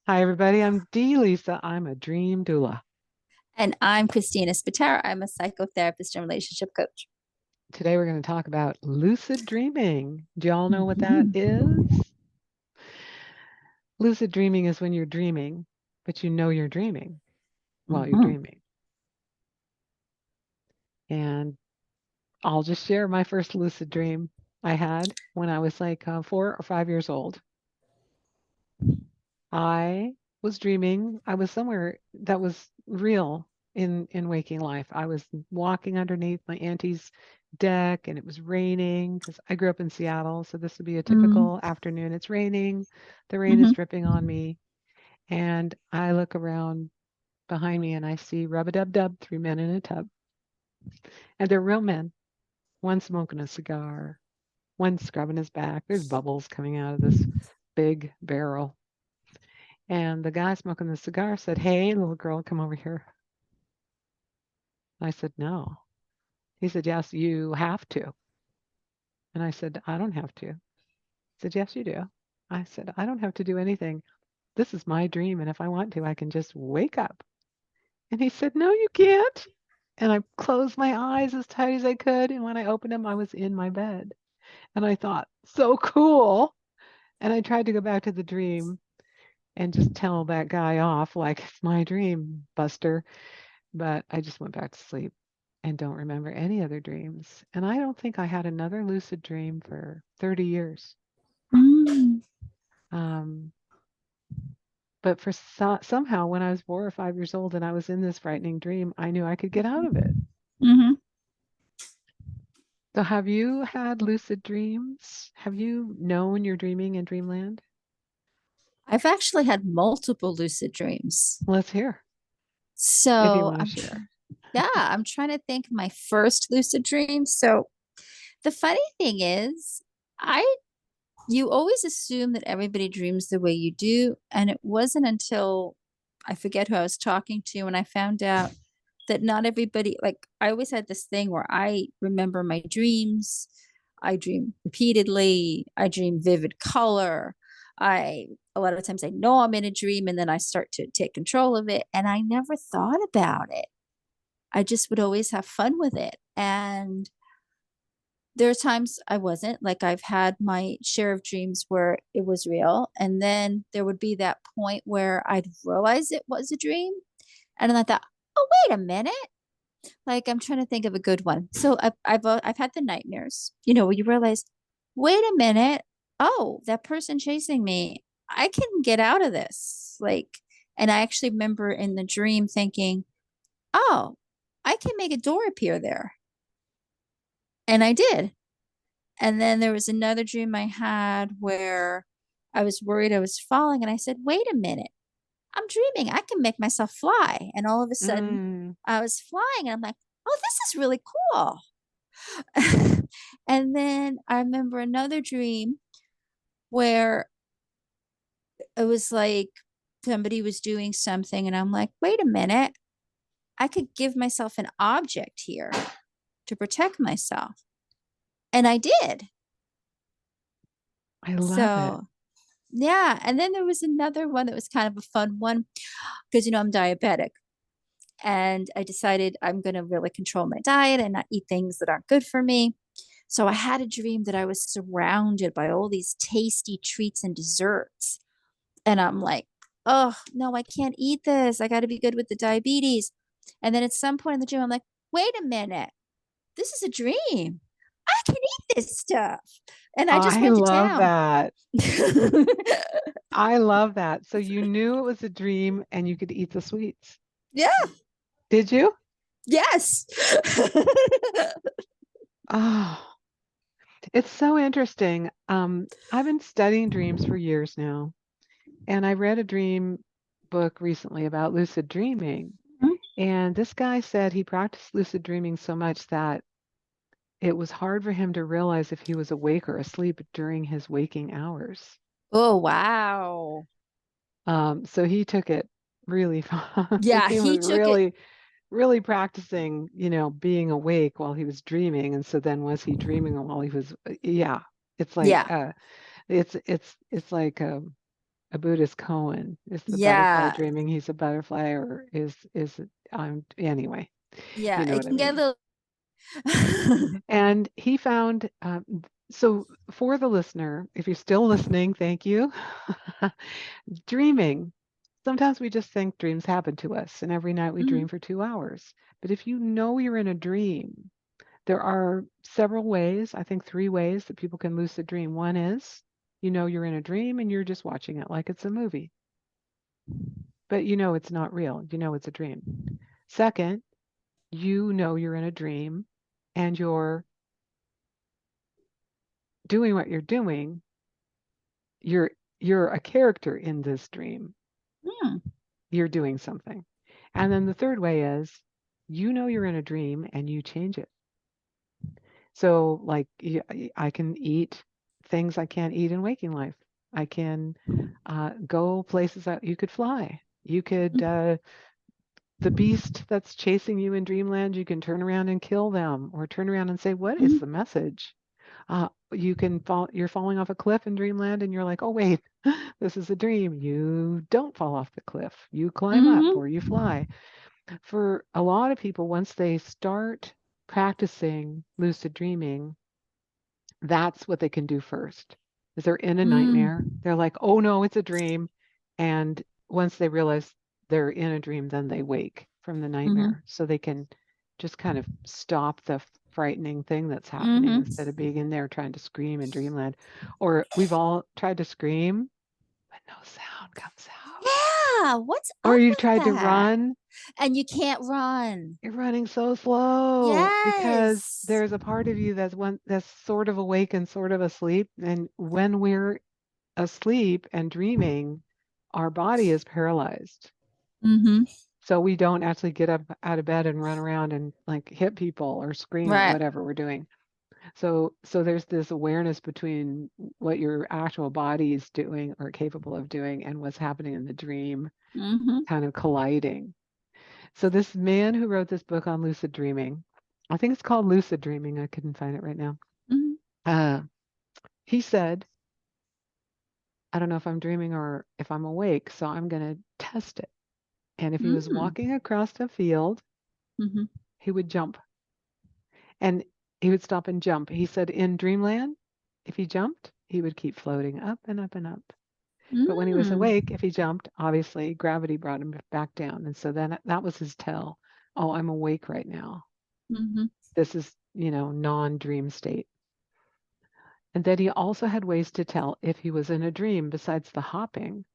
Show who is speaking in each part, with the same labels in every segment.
Speaker 1: Hi, everybody. I'm Dee Lisa. I'm a dream doula.
Speaker 2: And I'm Christina Spatera. I'm a psychotherapist and relationship coach.
Speaker 1: Today, we're going to talk about lucid dreaming. Do y'all know what that
Speaker 2: Mhm.
Speaker 1: is? Lucid dreaming is when you're dreaming, but you know you're dreaming while you're
Speaker 2: Mhm.
Speaker 1: dreaming. And I'll just share my first lucid dream I had when I was like 4 or 5 years old. I was dreaming. I was somewhere that was real in waking life. I was walking underneath my auntie's deck and it was raining because I grew up in Seattle. So this would be a
Speaker 2: Mhm.
Speaker 1: typical afternoon. It's raining. The rain is
Speaker 2: Mhm.
Speaker 1: dripping on me. And I look around behind me and I see rub-a-dub-dub, three men in a tub. And they're real men. One smoking a cigar, one scrubbing his back. There's bubbles coming out of this big barrel. And the guy smoking the cigar said, "Hey, little girl, come over here." I said, "No." He said, "Yes, you have to." And I said, "I don't have to." He said, "Yes, you do." I said, "I don't have to do anything. This is my dream. And if I want to, I can just wake up." And he said, "No, you can't." And I closed my eyes as tight as I could. And when I opened them, I was in my bed. And I thought, so cool. And I tried to go back to the dream and just tell that guy off like, it's my dream, Buster. But I just went back to sleep and don't remember any other dreams. And I don't think I had another lucid dream for 30 years.
Speaker 2: Mhm.
Speaker 1: Um, but somehow, when I was 4 or 5 years old and I was in this frightening dream, I knew I could get out of it.
Speaker 2: Mhm.
Speaker 1: So, have you had lucid dreams? Have you known you're dreaming in dreamland?
Speaker 2: I've actually had multiple lucid dreams.
Speaker 1: Let's hear if you
Speaker 2: So
Speaker 1: want to share.
Speaker 2: yeah, I'm trying to think of my first lucid dream. So the funny thing is, I you always assume that everybody dreams the way you do, and it wasn't until I forget who I was talking to when I found out that not everybody, like, I always had this thing where I remember my dreams. I dream repeatedly. I dream vivid color. I A lot of times I know I'm in a dream and then I start to take control of it and I never thought about it. I just would always have fun with it. And there are times I wasn't, like, I've had my share of dreams where it was real, and then there would be that point where I'd realize it was a dream, and then I thought, "Oh, wait a minute." Like, I'm trying to think of a good one. So I've had the nightmares, where you realize, "Wait a minute. Oh, that person chasing me, I can get out of this." Like, and I actually remember in the dream thinking, "Oh, I can make a door appear there." And I did. And then there was another dream I had where I was worried I was falling, and I said, "Wait a minute. I'm dreaming. I can make myself fly." And all of a sudden,
Speaker 1: Mm,
Speaker 2: I was flying, and I'm like, "Oh, this is really cool." And then I remember another dream where it was like somebody was doing something, and I'm like, "Wait a minute. I could give myself an object here to protect myself." And I did.
Speaker 1: I love it.
Speaker 2: So, yeah. And then there was another one that was kind of a fun one because, I'm diabetic. And I decided I'm going to really control my diet and not eat things that aren't good for me. So I had a dream that I was surrounded by all these tasty treats and desserts. And I'm like, "Oh, no, I can't eat this. I got to be good with the diabetes." And then at some point in the dream, I'm like, "Wait a minute. This is a dream. I can eat this stuff." And I just
Speaker 1: I
Speaker 2: went to
Speaker 1: love
Speaker 2: town.
Speaker 1: that. I love that. So you knew it was a dream and you could eat the sweets.
Speaker 2: Yeah.
Speaker 1: Did you?
Speaker 2: Yes.
Speaker 1: Oh, it's so interesting. I've been studying dreams for years now, and I read a dream book recently about lucid dreaming. And this guy said he practiced lucid dreaming so much that it was hard for him to realize if he was awake or asleep during his waking hours.
Speaker 2: Oh, wow.
Speaker 1: So he took it really fun.
Speaker 2: Yeah,
Speaker 1: He
Speaker 2: he
Speaker 1: was
Speaker 2: took it.
Speaker 1: really practicing, being awake while he was dreaming. And so then was he dreaming while he was, yeah, it's like,
Speaker 2: Yeah.
Speaker 1: it's like, a Buddhist koan. Is the butterfly
Speaker 2: Yeah.
Speaker 1: dreaming he's a butterfly, or is it, anyway,
Speaker 2: Yeah.
Speaker 1: you know
Speaker 2: It
Speaker 1: what I
Speaker 2: can get a
Speaker 1: mean.
Speaker 2: little.
Speaker 1: And he found, so for the listener, if you're still listening, thank you. Dreaming. Sometimes we just think dreams happen to us, and every night we
Speaker 2: Mhm.
Speaker 1: dream for 2 hours. But if you know you're in a dream, there are several ways, I think 3 ways that people can lucid dream. One is you know you're in a dream and you're just watching it like it's a movie, but you know it's not real. You know it's a dream. Second, you know you're in a dream and you're doing what you're doing. You're you're a character in this dream.
Speaker 2: Mm.
Speaker 1: You're doing something. And then the third way is you know you're in a dream and you change it. So, like, I can eat things I can't eat in waking life. I can go places that you could fly. You could, the beast that's chasing you in dreamland, you can turn around and kill them or turn around and say, what is
Speaker 2: Mhm.
Speaker 1: the message? You can fall, you're falling off a cliff in dreamland and you're like, oh, wait, this is a dream. You don't fall off the cliff. You climb up
Speaker 2: Mhm.
Speaker 1: or you fly. For a lot of people, once they start practicing lucid dreaming, that's what they can do first. Is they're in a
Speaker 2: Mm.
Speaker 1: nightmare. They're like, "Oh no, it's a dream." And once they realize they're in a dream, then they wake from the
Speaker 2: Mhm.
Speaker 1: nightmare. So they can just kind of stop the frightening thing that's happening
Speaker 2: Mhm.
Speaker 1: instead of being in there trying to scream in dreamland. Or we've all tried to scream, but no sound comes out.
Speaker 2: Yeah. What's
Speaker 1: Or
Speaker 2: up
Speaker 1: you've
Speaker 2: with
Speaker 1: tried to
Speaker 2: that?
Speaker 1: run.
Speaker 2: And you can't run.
Speaker 1: You're running so slow because
Speaker 2: Yes.
Speaker 1: there's a part of you that's sort of awake and sort of asleep. And when we're asleep and dreaming, our body is paralyzed.
Speaker 2: Mhm.
Speaker 1: So we don't actually get up out of bed and run around and like hit people or scream or
Speaker 2: Right.
Speaker 1: whatever we're doing. So there's this awareness between what your actual body is doing or capable of doing and what's happening in the dream
Speaker 2: Mhm.
Speaker 1: kind of colliding. So this man who wrote this book on lucid dreaming, I think it's called Lucid Dreaming. I couldn't find it right now.
Speaker 2: Mhm.
Speaker 1: Uh, he said, I don't know if I'm dreaming or if I'm awake, so I'm going to test it. And if he was
Speaker 2: Mm.
Speaker 1: walking across a field,
Speaker 2: Mhm.
Speaker 1: he would jump and he would stop and jump. He said in dreamland, if he jumped, he would keep floating up and up and up. But when he was
Speaker 2: Mm.
Speaker 1: awake, if he jumped, obviously gravity brought him back down. And so then that was his tell. Oh, I'm awake right now.
Speaker 2: Mhm.
Speaker 1: This is, non-dream state. And then he also had ways to tell if he was in a dream besides the hopping.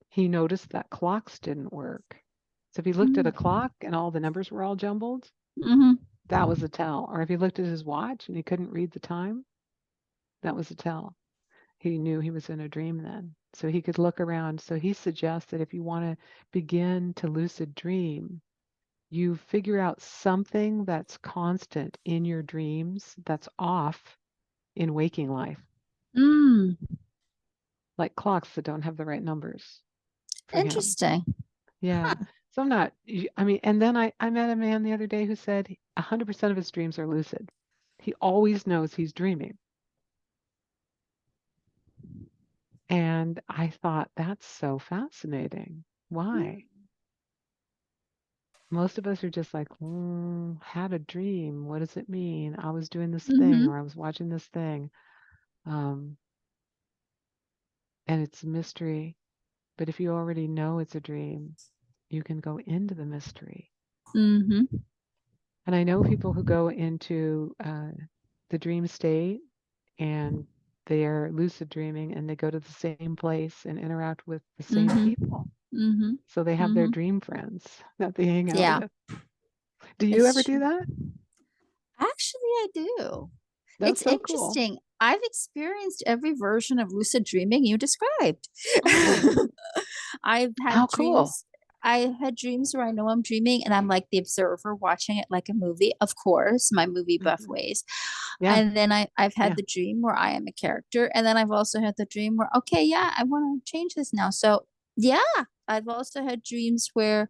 Speaker 1: He noticed that clocks didn't work. So if he looked at a
Speaker 2: Mm.
Speaker 1: clock and all the numbers were all jumbled,
Speaker 2: Mhm.
Speaker 1: that was a tell. Or if he looked at his watch and he couldn't read the time, that was a tell. He knew he was in a dream then. So he could look around. So he suggests that if you want to begin to lucid dream, you figure out something that's constant in your dreams that's off in waking life,
Speaker 2: Mm.
Speaker 1: like clocks that don't have the right numbers for him.
Speaker 2: Interesting.
Speaker 1: Yeah.
Speaker 2: Huh.
Speaker 1: So I'm not, I mean, and then I met a man the other day who said 100% of his dreams are lucid. He always knows he's dreaming. And I thought, that's so fascinating. Why? Most of us are just like, had a dream. What does it mean? I was doing this thing
Speaker 2: Mhm.
Speaker 1: or I was watching this thing. Um, and it's a mystery. But if you already know it's a dream, you can go into the mystery.
Speaker 2: Mhm.
Speaker 1: And I know people who go into the dream state and they're lucid dreaming and they go to the same place and interact with the same
Speaker 2: Mhm.
Speaker 1: people.
Speaker 2: Mhm.
Speaker 1: So they have their
Speaker 2: Mhm.
Speaker 1: dream friends that they hang out
Speaker 2: Yeah,
Speaker 1: with. Do you
Speaker 2: it's
Speaker 1: ever do
Speaker 2: true.
Speaker 1: that?
Speaker 2: Actually, I do.
Speaker 1: That's
Speaker 2: It's
Speaker 1: so cool.
Speaker 2: interesting. I've experienced every version of lucid dreaming you described.
Speaker 1: Oh,
Speaker 2: I've had
Speaker 1: how cool.
Speaker 2: dreams. I had dreams where I know I'm dreaming and I'm like the observer watching it like a movie, of course, my movie buff
Speaker 1: Mhm.
Speaker 2: ways.
Speaker 1: Yeah,
Speaker 2: And then I've had
Speaker 1: yeah.
Speaker 2: the dream where I am a character. And then I've also had the dream where, okay, yeah, I want to change this now. So, yeah, I've also had dreams where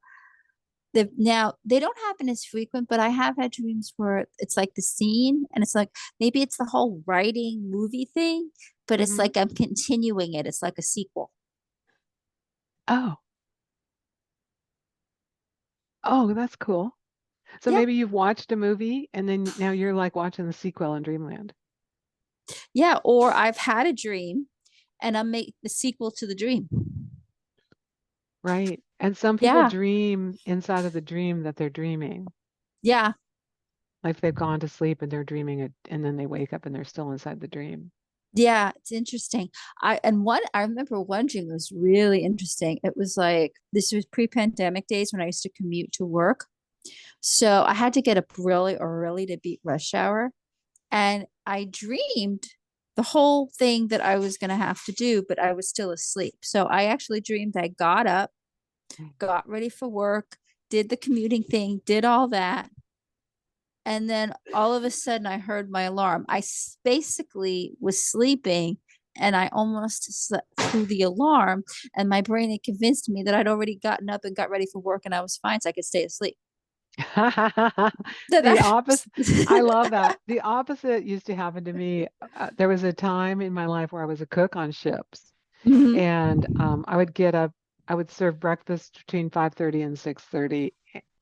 Speaker 2: now they don't happen as frequent, but I have had dreams where it's like the scene and it's like maybe it's the whole writing movie thing, but it's
Speaker 1: Hmm.
Speaker 2: like I'm continuing it. It's like a sequel.
Speaker 1: Oh, oh, that's cool. So
Speaker 2: Yeah.
Speaker 1: maybe you've watched a movie and then now you're like watching the sequel in Dreamland.
Speaker 2: Yeah. Or I've had a dream and I make the sequel to the dream.
Speaker 1: Right. And some people
Speaker 2: Yeah.
Speaker 1: dream inside of the dream that they're dreaming.
Speaker 2: Yeah.
Speaker 1: Like they've gone to sleep and they're dreaming it, and then they wake up and they're still inside the dream.
Speaker 2: Yeah, it's interesting. I remember one dream that was really interesting. It was like this was pre-pandemic days when I used to commute to work. So I had to get up really early to beat rush hour. And I dreamed the whole thing that I was going to have to do, but I was still asleep. So I actually dreamed I got up, got ready for work, did the commuting thing, did all that. And then all of a sudden, I heard my alarm. Basically was sleeping and I almost slept through the alarm. And my brain had convinced me that I'd already gotten up and got ready for work and I was fine, so I could stay asleep. So
Speaker 1: The
Speaker 2: that
Speaker 1: opposite. I love that. The opposite used to happen to me. There was a time in my life where I was a cook on ships,
Speaker 2: Mhm.
Speaker 1: and I would get up. I would serve breakfast between 5:30 and 6:30,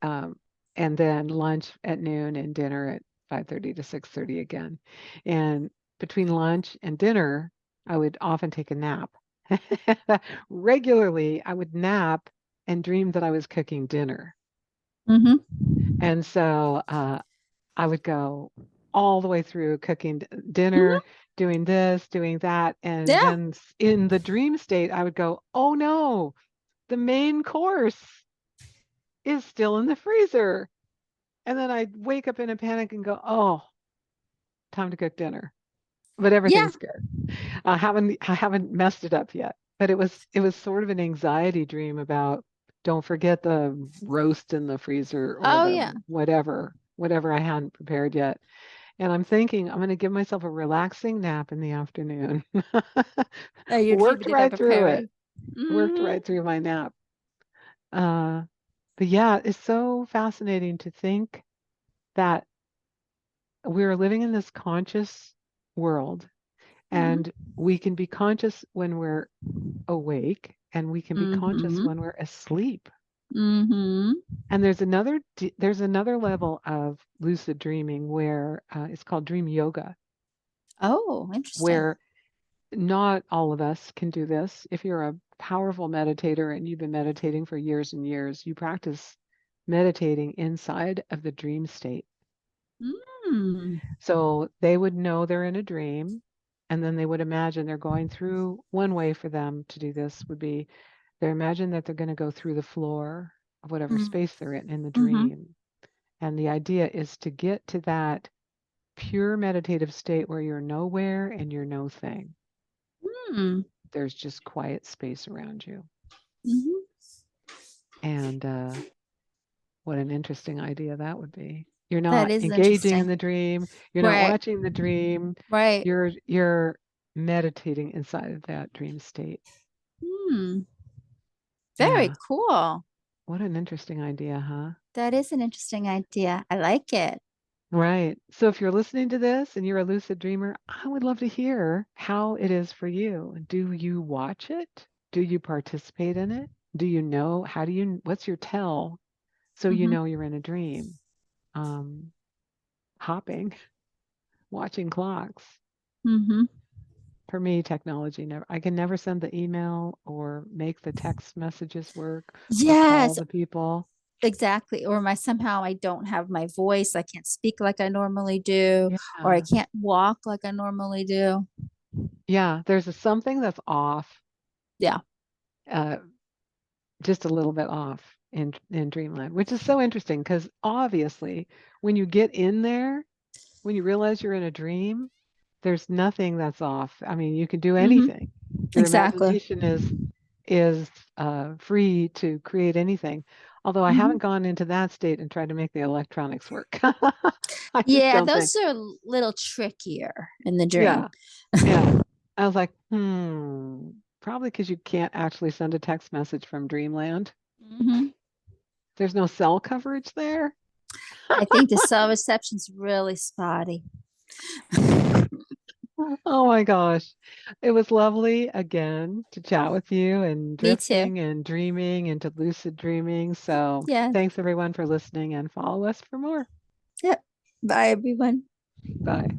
Speaker 1: um, and then lunch at noon and dinner at 5:30 to 6:30 again. And between lunch and dinner, I would often take a nap. Regularly, I would nap and dream that I was cooking dinner.
Speaker 2: Mhm.
Speaker 1: And so I would go all the way through cooking dinner,
Speaker 2: Mhm.
Speaker 1: doing this, doing that. And
Speaker 2: Yeah.
Speaker 1: then in the dream state, I would go, oh no, the main course is still in the freezer. And then I'd wake up in a panic and go, oh, time to cook dinner. But
Speaker 2: Yeah.
Speaker 1: everything's good. I haven't messed it up yet. But it was sort of an anxiety dream about don't forget the roast in the freezer or
Speaker 2: Oh
Speaker 1: the
Speaker 2: yeah.
Speaker 1: whatever I hadn't prepared yet. And I'm thinking I'm going to give myself a relaxing nap in the afternoon.
Speaker 2: Oh, your dream
Speaker 1: Worked
Speaker 2: did have
Speaker 1: right
Speaker 2: a
Speaker 1: through it.
Speaker 2: priority.
Speaker 1: Worked
Speaker 2: Mhm.
Speaker 1: right through my nap. Uh, but yeah, it's so fascinating to think that we're living in this conscious world
Speaker 2: Mhm.
Speaker 1: and we can be conscious when we're awake and we can be conscious
Speaker 2: Mhm.
Speaker 1: when we're asleep.
Speaker 2: Mhm.
Speaker 1: And there's another level of lucid dreaming where it's called dream yoga,
Speaker 2: Oh, interesting.
Speaker 1: where not all of us can do this. If you're a powerful meditator and you've been meditating for years and years, you practice meditating inside of the dream state.
Speaker 2: Mm.
Speaker 1: So they would know they're in a dream, and then they would imagine they're going through. One way for them to do this would be they imagine that they're going to go through the floor of whatever
Speaker 2: Mm.
Speaker 1: space they're in the
Speaker 2: Mhm.
Speaker 1: dream. And the idea is to get to that pure meditative state where you're nowhere and you're no thing.
Speaker 2: Mm.
Speaker 1: There's just quiet space around you.
Speaker 2: Mhm.
Speaker 1: And what an interesting idea that would be. You're
Speaker 2: That
Speaker 1: not
Speaker 2: is
Speaker 1: engaging in
Speaker 2: interesting.
Speaker 1: the dream, you're not
Speaker 2: Right.
Speaker 1: watching the dream,
Speaker 2: Right.
Speaker 1: you're meditating inside of that dream state.
Speaker 2: Hmm. Very
Speaker 1: Yeah.
Speaker 2: cool.
Speaker 1: What an interesting idea, huh?
Speaker 2: That is an interesting idea. I like it.
Speaker 1: Right. So if you're listening to this and you're a lucid dreamer, I would love to hear how it is for you. Do you watch it? Do you participate in it? Do you know? What's your tell so you
Speaker 2: Hmm.
Speaker 1: know you're in a dream? Um, Hopping, watching clocks.
Speaker 2: Hmm.
Speaker 1: For me, technology never, I can never send the email or make the text messages work or call
Speaker 2: Yes,
Speaker 1: the people.
Speaker 2: exactly. Or my somehow I don't have my voice. I can't speak like I normally do, or I
Speaker 1: Yeah.
Speaker 2: can't walk like I normally do.
Speaker 1: Yeah. There's something that's off,
Speaker 2: Yeah.
Speaker 1: uh, just a little bit off in Dreamland, which is so interesting because obviously when you get in there, when you realize you're in a dream, there's nothing that's off. I mean, you can do
Speaker 2: Hmm.
Speaker 1: anything. Your
Speaker 2: Exactly.
Speaker 1: imagination is free to create anything. Although I
Speaker 2: Hmm.
Speaker 1: haven't gone into that state and tried to make the electronics work. I just
Speaker 2: Yeah,
Speaker 1: don't think.
Speaker 2: those are a little trickier in the dream.
Speaker 1: Yeah, yeah. I was like, probably because you can't actually send a text message from Dreamland.
Speaker 2: Hmm.
Speaker 1: There's no cell coverage there.
Speaker 2: I think the cell reception's really spotty.
Speaker 1: Oh my gosh. It was lovely again to chat with you and
Speaker 2: Me too.
Speaker 1: drifting and dreaming into lucid dreaming. So
Speaker 2: Yeah.
Speaker 1: thanks everyone for listening and follow us for more.
Speaker 2: Yep. Bye, everyone.
Speaker 1: Bye.